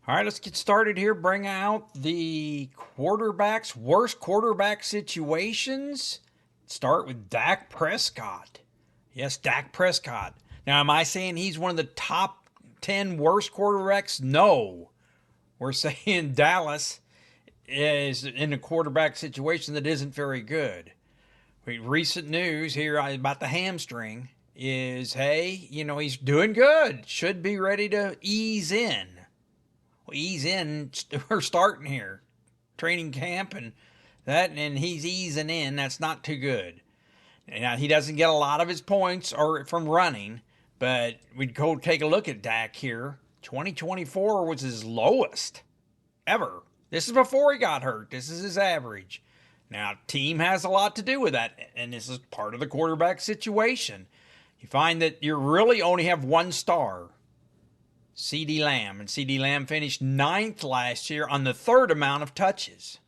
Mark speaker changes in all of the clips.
Speaker 1: All right, let's get started here. Bring out the quarterbacks, worst quarterback situations. Start with Dak Prescott. Yes, Dak Prescott. Now, am I saying he's one of the top 10 worst quarterbacks? No. We're saying Dallas is in a quarterback situation that isn't very good. Recent news here about the hamstring is hey, he's doing good. Should be ready to ease in. Well, ease in. We're starting here. Training camp and he's easing in. That's not too good. Now, he doesn't get a lot of his points or from running, but we'd go take a look at Dak here. 2024 was his lowest ever. This is before he got hurt. This is his average. Now, team has a lot to do with that, and this is part of the quarterback situation. You find that you really only have one star, CeeDee Lamb, and CeeDee Lamb finished ninth last year on the third amount of touches.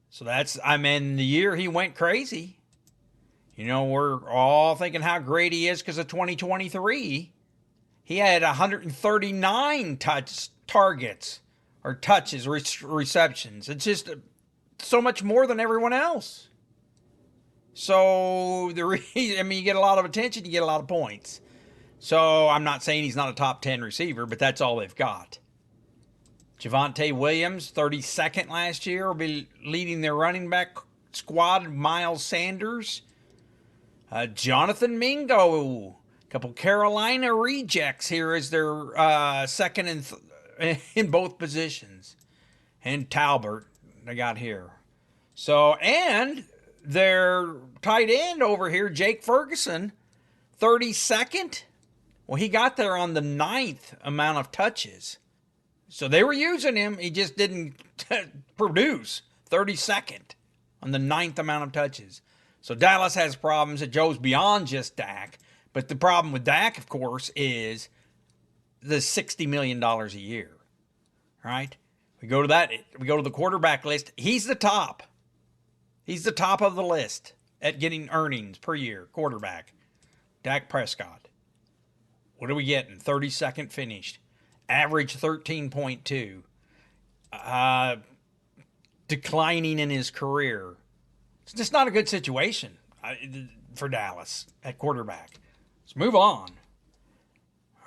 Speaker 1: So the year he went crazy. We're all thinking how great he is because of 2023. He had 139 targets or touches, receptions. It's just so much more than everyone else. So you get a lot of attention, you get a lot of points. So I'm not saying he's not a top 10 receiver, but that's all they've got. Javonte Williams, 32nd last year, will be leading their running back squad. Miles Sanders. Jonathan Mingo. A couple Carolina rejects here as their second in both positions. And Talbert, they got here. So, and their tight end over here, Jake Ferguson, 32nd. Well, he got there on the ninth amount of touches. So they were using him. He just didn't produce. 32nd on the ninth amount of touches. So Dallas has problems. It goes beyond just Dak. But the problem with Dak, of course, is the $60 million a year. Right? We go to that. We go to the quarterback list. He's the top. He's the top of the list at getting earnings per year. Quarterback. Dak Prescott. What are we getting? 32nd finished. Average 13.2. Declining in his career. It's just not a good situation for Dallas at quarterback. Let's move on.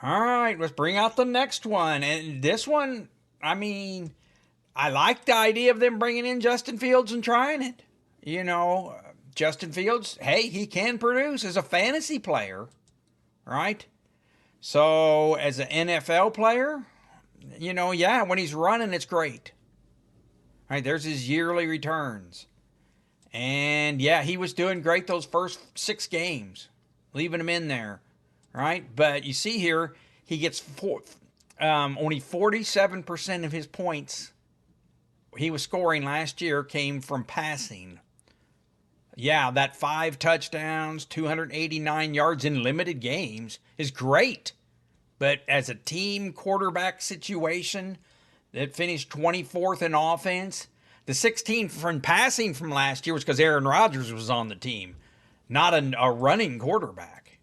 Speaker 1: All right, let's bring out the next one. And this one, I like the idea of them bringing in Justin Fields and trying it. Justin Fields, hey, he can produce as a fantasy player, right? So as an NFL player, when he's running, it's great. All right, there's his yearly returns. And yeah, he was doing great those first 6 games, leaving him in there, right? But you see here, he gets only 47% of his points he was scoring last year came from passing. Yeah, that 5 touchdowns, 289 yards in limited games is great. But as a team quarterback situation that finished 24th in offense, the 16 from passing from last year was because Aaron Rodgers was on the team, not a running quarterback.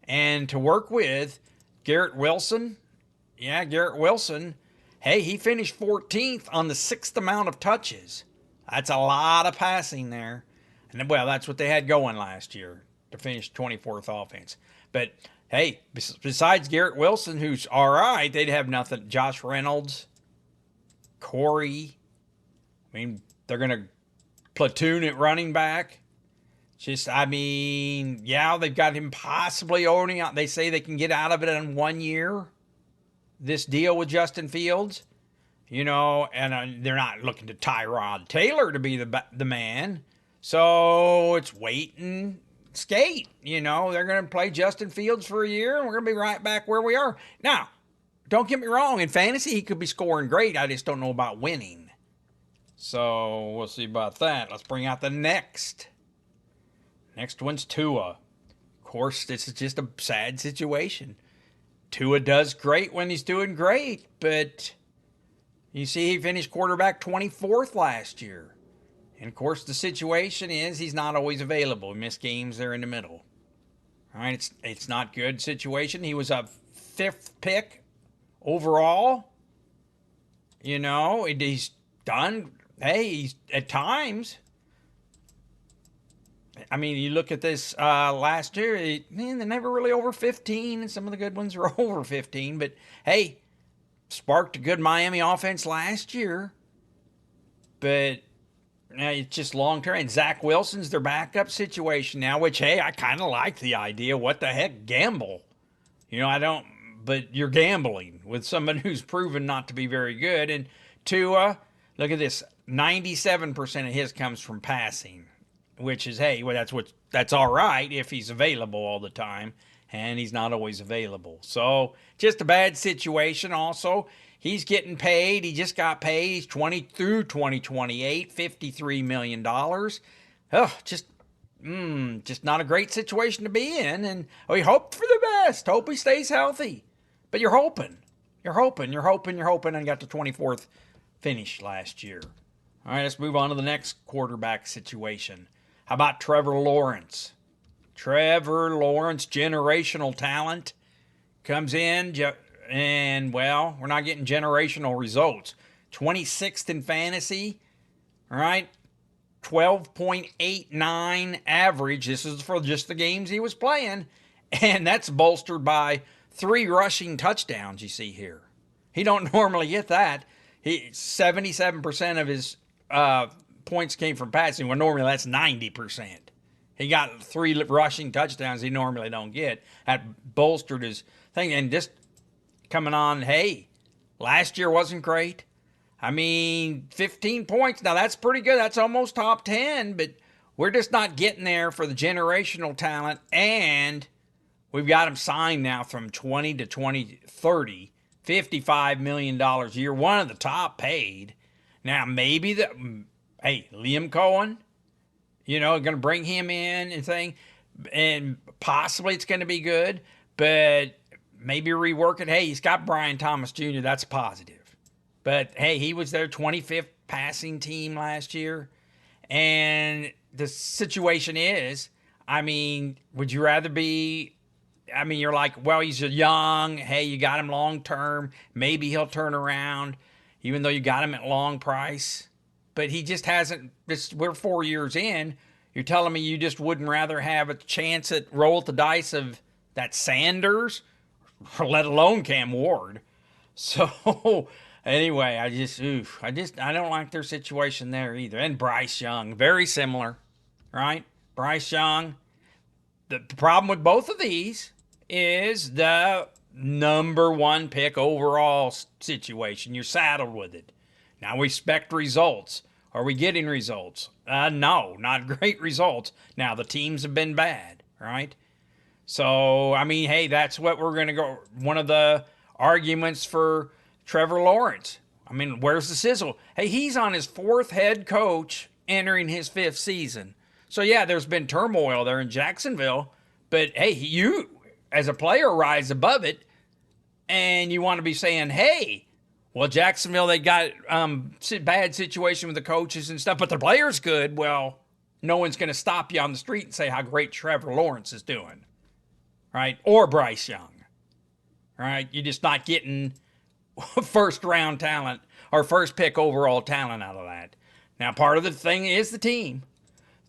Speaker 1: And to work with Garrett Wilson, hey, he finished 14th on the 6th amount of touches. That's a lot of passing there. And well, that's what they had going last year to finish 24th offense. But hey, besides Garrett Wilson, who's all right, they'd have nothing. Josh Reynolds, Corey. They're going to platoon at running back. They've got him possibly owning out. They say they can get out of it in 1 year. This deal with Justin Fields, and they're not looking to Tyrod Taylor to be the man. So it's wait and skate. They're going to play Justin Fields for a year, and we're going to be right back where we are. Now, don't get me wrong. In fantasy, he could be scoring great. I just don't know about winning. So we'll see about that. Let's bring out the next. Next one's Tua. Of course, this is just a sad situation. Tua does great when he's doing great, but you see he finished quarterback 24th last year. And of course, the situation is he's not always available. He missed games there in the middle. All right, it's not good situation. He was a 5th pick overall. He's done. Hey, he's at times. I mean, you look at this last year, they're never really over 15, and some of the good ones are over 15. But hey, sparked a good Miami offense last year. But it's just long term. And Zach Wilson's their backup situation now, which, hey, I kind of like the idea. What the heck? Gamble. I don't, but you're gambling with someone who's proven not to be very good. And Tua, look at this 97% of his comes from passing, which is, hey, well, that's all right if he's available all the time, and he's not always available. So just a bad situation. Also, he's getting paid. He just got paid. He's 20 through 2028, $53 million. Oh, just not a great situation to be in. And we hope for the best. Hope he stays healthy. But you're hoping, and got the 24th finish last year. All right, let's move on to the next quarterback situation. How about Trevor Lawrence? Trevor Lawrence, generational talent, comes in, and, well, we're not getting generational results. 26th in fantasy, all right? 12.89 average. This is for just the games he was playing, and that's bolstered by 3 rushing touchdowns you see here. He don't normally get that. 77% of his points came from passing, when normally that's 90%. He got 3 rushing touchdowns he normally don't get. That bolstered his thing. And just coming on, hey, last year wasn't great. I mean, 15 points. Now, that's pretty good. That's almost top 10, but we're just not getting there for the generational talent. And we've got him signed now from 20 to 2030, $55 million a year, one of the top paid. Now, maybe Liam Cohen, going to bring him in and thing, and possibly it's going to be good, but maybe rework it. Hey, he's got Brian Thomas Jr., that's positive. But, hey, he was their 25th passing team last year, and the situation is, I mean, would you rather be, I mean, you're like, well, he's young, hey, you got him long term, maybe he'll turn around, even though you got him at long price. But he just hasn't. We're 4 years in. You're telling me you just wouldn't rather have a chance at roll the dice of that Sanders, or let alone Cam Ward. So anyway, I don't like their situation there either. And Bryce Young, very similar, right? Bryce Young. The problem with both of these is the number 1 pick overall situation. You're saddled with it. Now we expect results. Are we getting results? No, not great results. Now the teams have been bad, right? So, I mean, hey, that's what we're going to go. One of the arguments for Trevor Lawrence. I mean, where's the sizzle? Hey, he's on his 4th head coach entering his 5th season. So, yeah, there's been turmoil there in Jacksonville. But, hey, you, as a player, rise above it. And you want to be saying, hey, well, Jacksonville, they got bad situation with the coaches and stuff, but the player's good. Well, no one's going to stop you on the street and say how great Trevor Lawrence is doing, right? Or Bryce Young, right? You're just not getting first-round talent or first-pick overall talent out of that. Now, part of the thing is the team.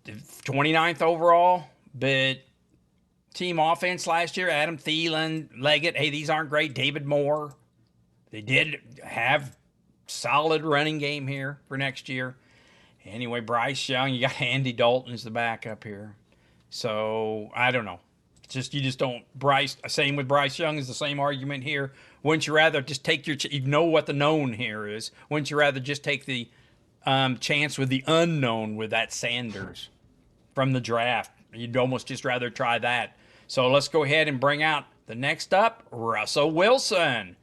Speaker 1: 29th overall, but team offense last year, Adam Thielen, Leggett, hey, these aren't great. David Moore. They did have solid running game here for next year. Anyway, Bryce Young, you got Andy Dalton as the backup here. So, I don't know. You just don't, same with Bryce Young is the same argument here. Wouldn't you rather just take you know what the known here is. Wouldn't you rather just take the chance with the unknown with that Sanders from the draft? You'd almost just rather try that. So let's go ahead and bring out the next up, Russell Wilson.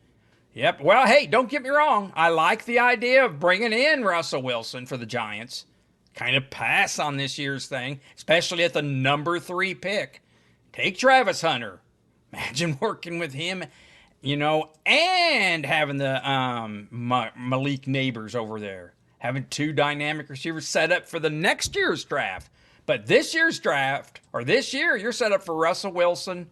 Speaker 1: Yep. Well, hey, don't get me wrong. I like the idea of bringing in Russell Wilson for the Giants. Kind of pass on this year's thing, especially at the number 3 pick. Take Travis Hunter. Imagine working with him, and having the Malik Neighbors over there. Having 2 dynamic receivers set up for the next year's draft. But this year's draft, or this year, you're set up for Russell Wilson.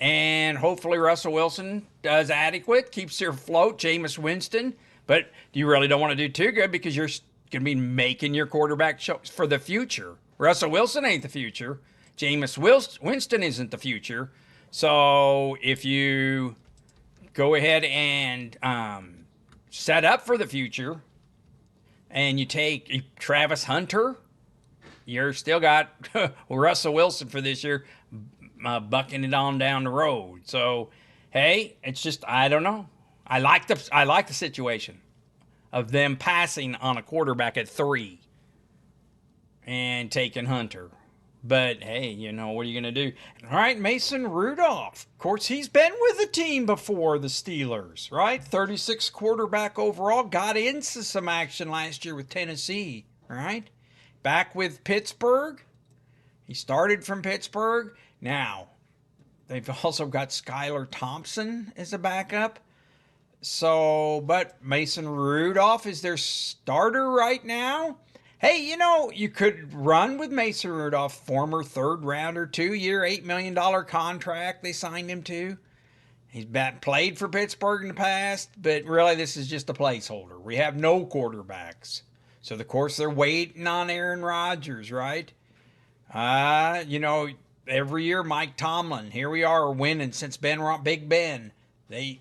Speaker 1: And hopefully Russell Wilson does adequate, keeps you afloat. Jameis Winston. But you really don't want to do too good because you're going to be making your quarterback for the future. Russell Wilson ain't the future. Jameis Winston isn't the future. So if you go ahead and set up for the future and you take Travis Hunter, you're still got Russell Wilson for this year, bucking it on down the road. So, hey, it's just I don't know. I like the situation of them passing on a quarterback at 3 and taking Hunter. But hey, what are you going to do? All right, Mason Rudolph. Of course, he's been with the team before, the Steelers, right? 36 quarterback overall. Got into some action last year with Tennessee, right? Back with Pittsburgh. He started from Pittsburgh. Now, they've also got Skylar Thompson as a backup. So, but Mason Rudolph is their starter right now. Hey, you could run with Mason Rudolph, former third rounder, 2-year, $8 million contract they signed him to. He's played for Pittsburgh in the past, but really this is just a placeholder. We have no quarterbacks. So, of course, they're waiting on Aaron Rodgers, right? Every year, Mike Tomlin, here we are winning since Big Ben. They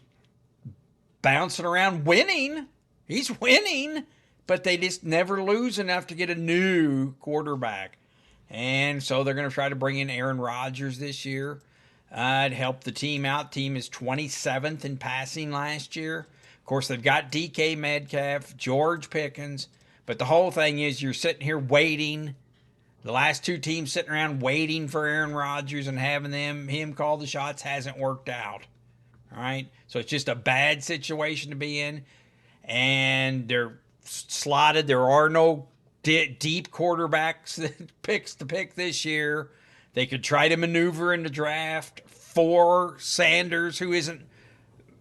Speaker 1: bouncing around winning. He's winning, but they just never lose enough to get a new quarterback. And so they're going to try to bring in Aaron Rodgers this year. It helped the team out. Team is 27th in passing last year. Of course, they've got DK Metcalf, George Pickens. But the whole thing is you're sitting here waiting. The last two teams sitting around waiting for Aaron Rodgers and having him call the shots hasn't worked out. All right? So it's just a bad situation to be in. And they're slotted. There are no deep quarterbacks that picks to pick this year. They could try to maneuver in the draft for Sanders, who isn't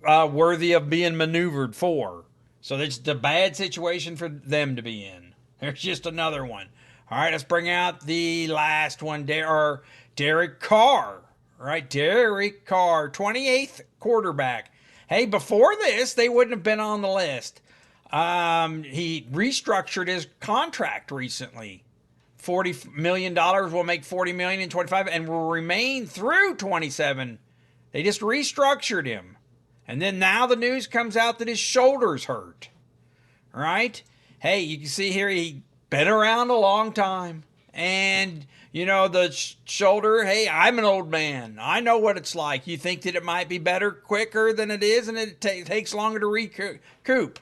Speaker 1: worthy of being maneuvered for. So it's a bad situation for them to be in. There's just another one. All right, let's bring out the last one. Derek Carr. All right, Derek Carr, 28th quarterback. Hey, before this, they wouldn't have been on the list. He restructured his contract recently. $40 million will make $40 million in 25 and will remain through 27. They just restructured him. And then now the news comes out that his shoulder's hurt. All right? Hey, you can see here he been around a long time. And, the shoulder, hey, I'm an old man. I know what it's like. You think that it might be better quicker than it is, and it takes longer to recoup.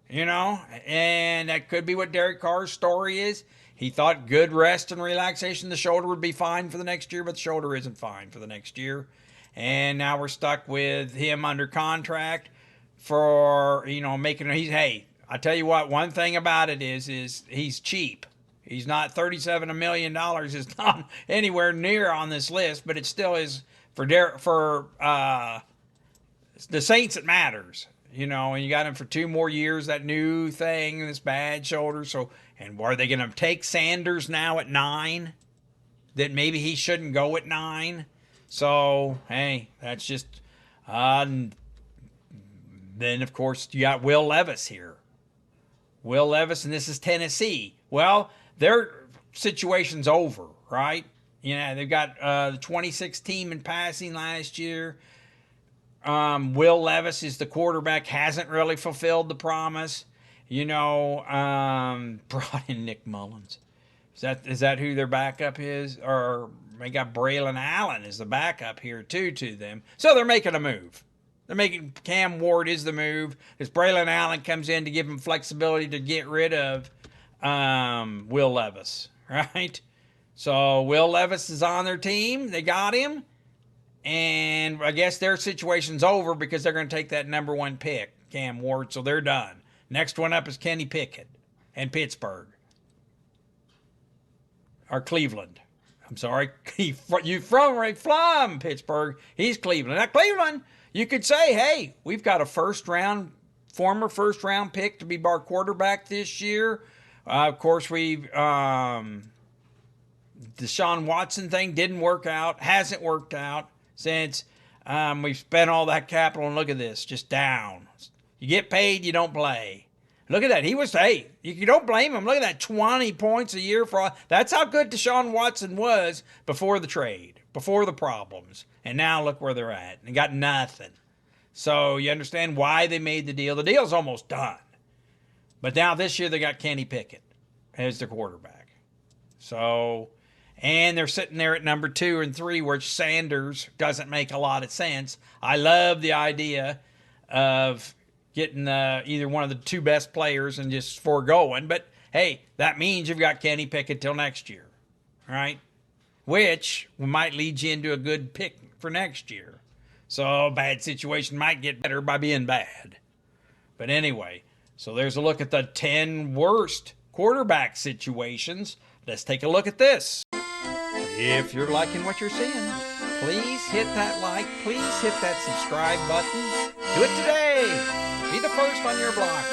Speaker 1: And that could be what Derek Carr's story is. He thought good rest and relaxation, the shoulder would be fine for the next year, but the shoulder isn't fine for the next year. And now we're stuck with him under contract for, hey, I tell you what, one thing about it is he's cheap. He's not $37 million. It's not anywhere near on this list, but it still is for the Saints. It matters, and you got him for 2 more years. That new thing, this bad shoulder. So, and are they going to take Sanders now at 9? That maybe he shouldn't go at 9. So, hey, that's just. Then of course you got Will Levis here. Will Levis, and this is Tennessee. Well, their situation's over, right? They've got the 26th team in passing last year. Will Levis is the quarterback, hasn't really fulfilled the promise. Brought in Nick Mullins. Is that who their backup is? Or they got Braylon Allen as the backup here too to them. So they're making a move. They're making Cam Ward is the move. As Braylon Allen comes in to give him flexibility to get rid of Will Levis, right? So Will Levis is on their team. They got him. And I guess their situation's over because they're going to take that number 1 pick, Cam Ward. So they're done. Next one up is Kenny Pickett and Pittsburgh. Or Cleveland. I'm sorry. You from Pittsburgh. He's Cleveland. Now, Cleveland, you could say, hey, we've got a former first round pick to be our quarterback this year. Of course, Deshaun Watson thing didn't work out. Hasn't worked out since we've spent all that capital. And look at this, just down. You get paid, you don't play. Look at that. He was, hey, you don't blame him. Look at that, 20 points a year for all. That's how good Deshaun Watson was before the trade, before the problems. And now look where they're at. They got nothing. So you understand why they made the deal. The deal's almost done. But now this year they got Kenny Pickett as their quarterback. So, and they're sitting there at number 2 and 3, which Sanders doesn't make a lot of sense. I love the idea of getting either one of the 2 best players and just foregoing. But, hey, that means you've got Kenny Pickett till next year, right? Which might lead you into a good pick for next year. So a bad situation might get better by being bad. But anyway, so there's a look at the 10 worst quarterback situations. Let's take a look at this. If you're liking what you're seeing, please hit that like. Please hit that subscribe button. Do it today. Be the first on your block.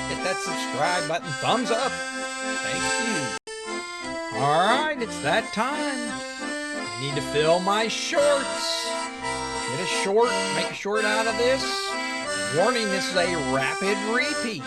Speaker 1: Hit that subscribe button. Thumbs up. Thank you. All right, it's that time. I need to fill my shorts. Get a short, make a short out of this. Warning, this is a rapid repeat.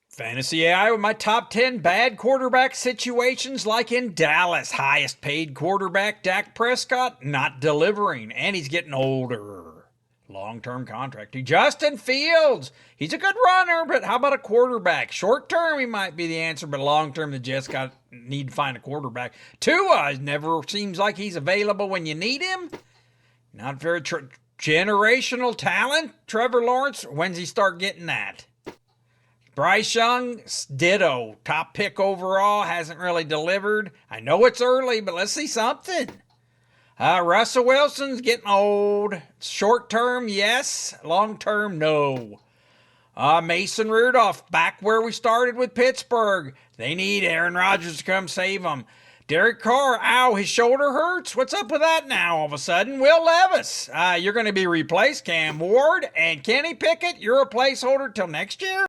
Speaker 1: Fantasy AI with my top 10 bad quarterback situations, like in Dallas. Highest paid quarterback, Dak Prescott, not delivering, and he's getting older. Long-term contract to Justin Fields. He's a good runner, but how about a quarterback? Short-term, he might be the answer, but long-term, the Jets need to find a quarterback. Tua never seems like he's available when you need him. Not very generational talent. Trevor Lawrence, when's he start getting that? Bryce Young, ditto. Top pick overall, hasn't really delivered. I know it's early, but let's see something. Russell Wilson's getting old. Short term, yes. Long term, no. Mason Rudolph, back where we started with Pittsburgh. They need Aaron Rodgers to come save them. Derek Carr, ow, his shoulder hurts. What's up with that now all of a sudden? Will Levis, you're going to be replaced. Cam Ward and Kenny Pickett, you're a placeholder till next year.